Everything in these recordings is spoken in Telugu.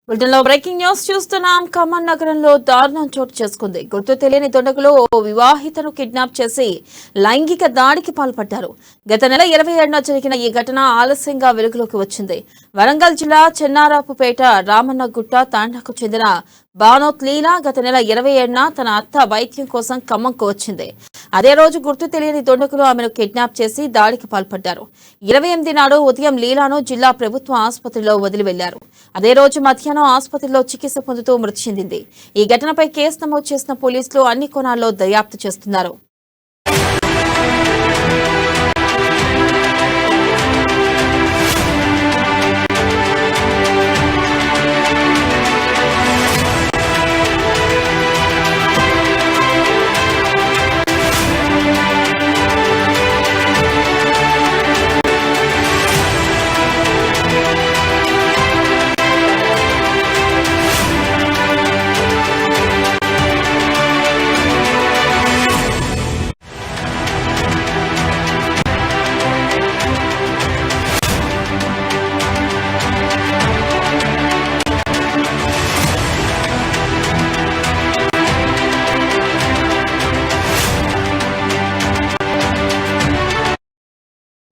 బులెటిన్లో బ్రేకింగ్ న్యూస్ చూస్తున్నాం. ఖమ్మం నగరంలో దారుణం చోటు చేసుకుంది. గుర్తు తెలియని దుండగులు ఓ వివాహితను కిడ్నాప్ చేసి లైంగిక దాడికి పాల్పడ్డారు. గత నెల 27న జరిగిన ఈ ఘటన ఆలస్యంగా వెలుగులోకి వచ్చింది. వరంగల్ జిల్లా చెన్నారాపుపేట రామన్నగుట్ట తాండాకు చెందిన బానోత్ లీలా గత నెల 27న తన అత్త వైద్యం కోసం ఖమ్మంకు వచ్చింది. అదే రోజు గుర్తు తెలియని దుండగులు ఆమెను కిడ్నాప్ చేసి దాడికి పాల్పడ్డారు. 28 నాడు ఉదయం లీలాను జిల్లా ప్రభుత్వ ఆసుపత్రిలో వదిలి వెళ్లారు. అదే రోజు మధ్యాహ్నం ఆసుపత్రిలో చికిత్స పొందుతూ మృతి చెందింది. ఈ ఘటనపై కేసు నమోదు చేసిన పోలీసులు అన్ని కోణాల్లో దర్యాప్తు చేస్తున్నారు.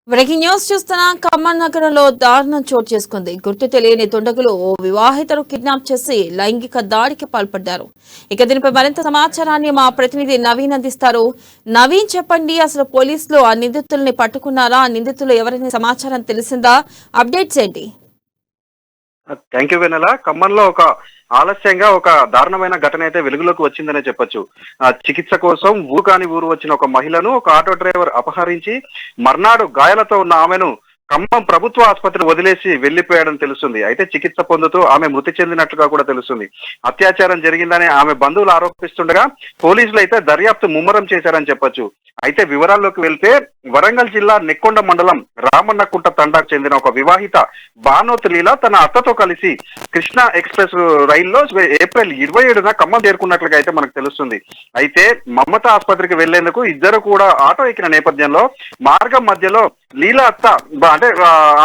బ్రేకింగ్ న్యూస్ చూస్తున్నా. ఖమ్మం నగరంలో దారుణం చోటు చేసుకుంది. గుర్తు తెలియని దుండగులు ఓ వివాహితను కిడ్నాప్ చేసి లైంగిక దాడికి పాల్పడ్డారు. ఇక దీనిపై మరింత సమాచారాన్ని మా ప్రతినిధి నవీన్ అందిస్తారు. నవీన్, చెప్పండి, అసలు పోలీసులు ఆ నిందితుల్ని పట్టుకున్నారా? ఆ నిందితులు ఎవరైనా సమాచారం తెలిసిందా? అప్డేట్స్ ఏంటి? థ్యాంక్ యూ వెనెల. ఖమ్మంలో ఆలస్యంగా ఒక దారుణమైన ఘటన అయితే వెలుగులోకి వచ్చిందనే చెప్పొచ్చు. చికిత్స కోసం ఊరు కాని ఊరు వచ్చిన ఒక మహిళను ఒక ఆటో డ్రైవర్ అపహరించి మర్నాడు గాయాలతో ఉన్న ఆమెను ఖమ్మం ప్రభుత్వ ఆసుపత్రి వదిలేసి వెళ్లిపోయాడని తెలుస్తుంది. అయితే చికిత్స పొందుతూ ఆమె మృతి చెందినట్లుగా కూడా తెలుస్తుంది. అత్యాచారం జరిగిందని ఆమె బంధువులు ఆరోపిస్తుండగా పోలీసులు అయితే దర్యాప్తు ముమ్మరం చేశారని చెప్పొచ్చు. అయితే వివరాల్లోకి వెళ్తే వరంగల్ జిల్లా నెక్కొండ మండలం రామన్నకుంట తండాకు చెందిన ఒక వివాహిత బానోత్ లీలా తన అత్తతో కలిసి కృష్ణా ఎక్స్ప్రెస్ రైల్లో ఏప్రిల్ 27న ఖమ్మం చేరుకున్నట్లుగా అయితే మనకు తెలుస్తుంది. అయితే మమత ఆసుపత్రికి వెళ్లేందుకు ఇద్దరు కూడా ఆటో ఎక్కిన నేపథ్యంలో మార్గం మధ్యలో లీలా అత్త అంటే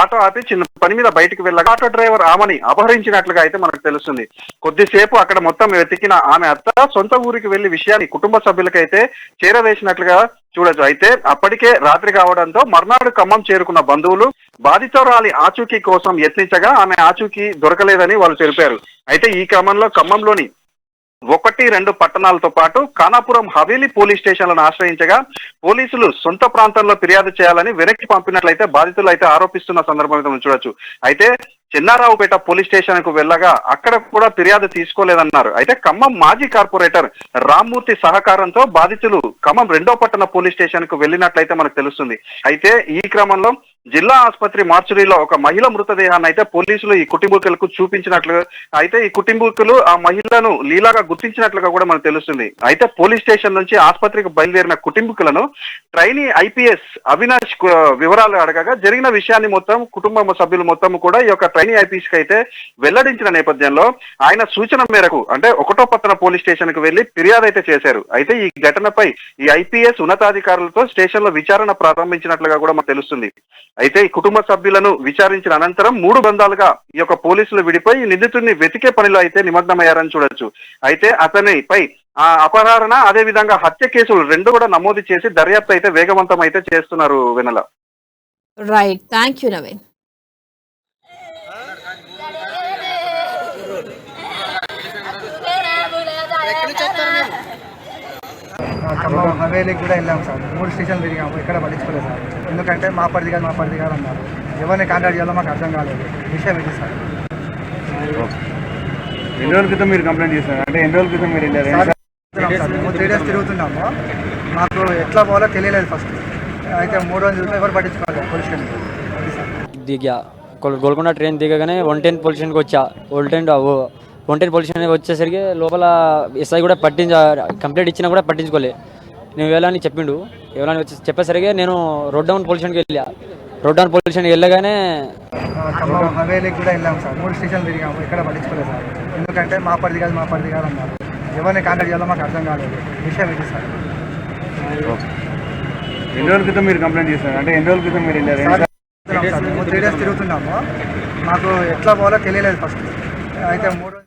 ఆటో ఆపి చిన్న పని మీద బయటకు వెళ్ళగా ఆటో డ్రైవర్ ఆమెని అపహరించినట్లుగా అయితే మనకు తెలుస్తుంది. కొద్దిసేపు అక్కడ మొత్తం వెతికిన ఆమె అత్త సొంత ఊరికి వెళ్లి విషయాన్ని కుటుంబ సభ్యులకైతే చేరవేసినట్లుగా చూడొచ్చు. అయితే అప్పటికే రాత్రి కావడంతో మర్నాడు ఖమ్మం చేరుకున్న బంధువులు బాధితురాలి ఆచూకీ కోసం యత్నించగా ఆమె ఆచూకీ దొరకలేదని వాళ్ళు తెలిపారు. అయితే ఈ క్రమంలో ఖమ్మంలోని 1-2 పట్టణాలతో పాటు ఖానాపురం హవేలీ పోలీస్ స్టేషన్లను ఆశ్రయించగా పోలీసులు సొంత ప్రాంతంలో ఫిర్యాదు చేయాలని వెనక్కి పంపినట్లయితే బాధితులు అయితే ఆరోపిస్తున్న సందర్భంగా చూడొచ్చు. అయితే చెన్నారావుపేట పోలీస్ స్టేషన్ కు వెళ్ళగా అక్కడ కూడా ఫిర్యాదు తీసుకోలేదన్నారు. అయితే ఖమ్మం మాజీ కార్పొరేటర్ రామ్మూర్తి సహకారంతో బాధితులు ఖమ్మం 2వ పట్టణ పోలీస్ స్టేషన్ కు వెళ్ళినట్లయితే మనకు తెలుస్తుంది. అయితే ఈ క్రమంలో జిల్లా ఆసుపత్రి మార్చురీలో ఒక మహిళ మృతదేహాన్ని అయితే పోలీసులు ఈ కుటుంబీకులకు చూపించినట్లు, అయితే ఈ కుటుంబీకులు ఆ మహిళను లీలాగా గుర్తించినట్లుగా కూడా మనకు తెలుస్తుంది. అయితే పోలీస్ స్టేషన్ నుంచి ఆసుపత్రికి బయలుదేరిన కుటుంబీకులను ట్రైనీ ఐపీఎస్ అవినాష్ వివరాలు అడగగా జరిగిన విషయాన్ని మొత్తం కుటుంబ సభ్యులు మొత్తం కూడా ఈ యొక్క ట్రైనీ ఐపీఎస్ కి అయితే వెల్లడించిన నేపథ్యంలో ఆయన సూచన మేరకు అంటే 1వ పట్టణ పోలీస్ స్టేషన్ కు వెళ్లి ఫిర్యాదు అయితే చేశారు. అయితే ఈ ఘటనపై ఈ ఐపీఎస్ ఉన్నతాధికారులతో స్టేషన్ లో విచారణ ప్రారంభించినట్లుగా కూడా మనకు తెలుస్తుంది. అయితే ఈ కుటుంబ సభ్యులను విచారించిన అనంతరం 3 బృందాలుగా ఈ యొక్క పోలీసులు విడిపోయి నిందితుడిని వెతికే పనిలో అయితే నిమగ్నమయ్యారని చూడొచ్చు. అయితే అతనిపై అపహరణ అదే విధంగా హత్య కేసులు 2 కూడా నమోదు చేసి దర్యాప్తు అయితే వేగవంతం అయితే చేస్తున్నారు వెనల. Right, thank you Naveen. Khammam హవేలీకి కూడా వెళ్ళాము సార్. 3 స్టేషన్లు తిరిగాము, ఇక్కడ పట్టించుకోలేదు సార్. ఎందుకంటే మా పరిధి కాదు అన్నారు. ఎవరిని కాంటాక్ట్ చేయాలో మాకు అర్థం కాలేదు. విషయం ఇది సార్. ఎన్ని రోజుల క్రితం మీరు కంప్లైంట్ చేశారు? అంటే ఎన్ని రోజుల క్రితం మీరు వెళ్ళారు? మేము 3 days తిరుగుతున్నాము. మాకు ఎట్లా పోవాలో తెలియలేదు ఫస్ట్. అయితే 3 రోజులు ఎవరు పట్టించుకోలేదు పోలీస్ స్టేషన్ దిగా గోల్కొండ ట్రైన్ దిగగానే 110 పొజిషన్కి వచ్చా. 110 పొజిషన్ వచ్చేసరికి లోపల ఎస్ఐ కూడా కంప్లైంట్ ఇచ్చినా కూడా పట్టించుకోలే. నేను వెళ్ళని చెప్పిండు. ఎవరైనా వచ్చి చెప్పేసరికి నేను రోడ్ డౌన్ పొజిషన్కి వెళ్ళా. రోడ్ డౌన్ పొజిషన్కి వెళ్ళగానే ఖమ్మం హవేలీకి కూడా వెళ్ళాము సార్. 3 స్టేషన్లు తిరిగాము, ఇక్కడ పట్టించుకోలేదు సార్. ఎందుకంటే మా పరిధి కాదు అన్నారు. ఎవరిని కాంటాక్ట్ చేయాలో మాకు అర్థం కాలేదు. విషయం ఇది సార్. ఎన్ని రోజుల క్రితం మీరు కంప్లైంట్ చేశారు? అంటే ఎన్ని రోజుల క్రితం మీరు వెళ్ళారు? మేము 3 days తిరుగుతున్నాము. మాకు ఎట్లా పోవాలో తెలియలేదు ఫస్ట్. అయితే 3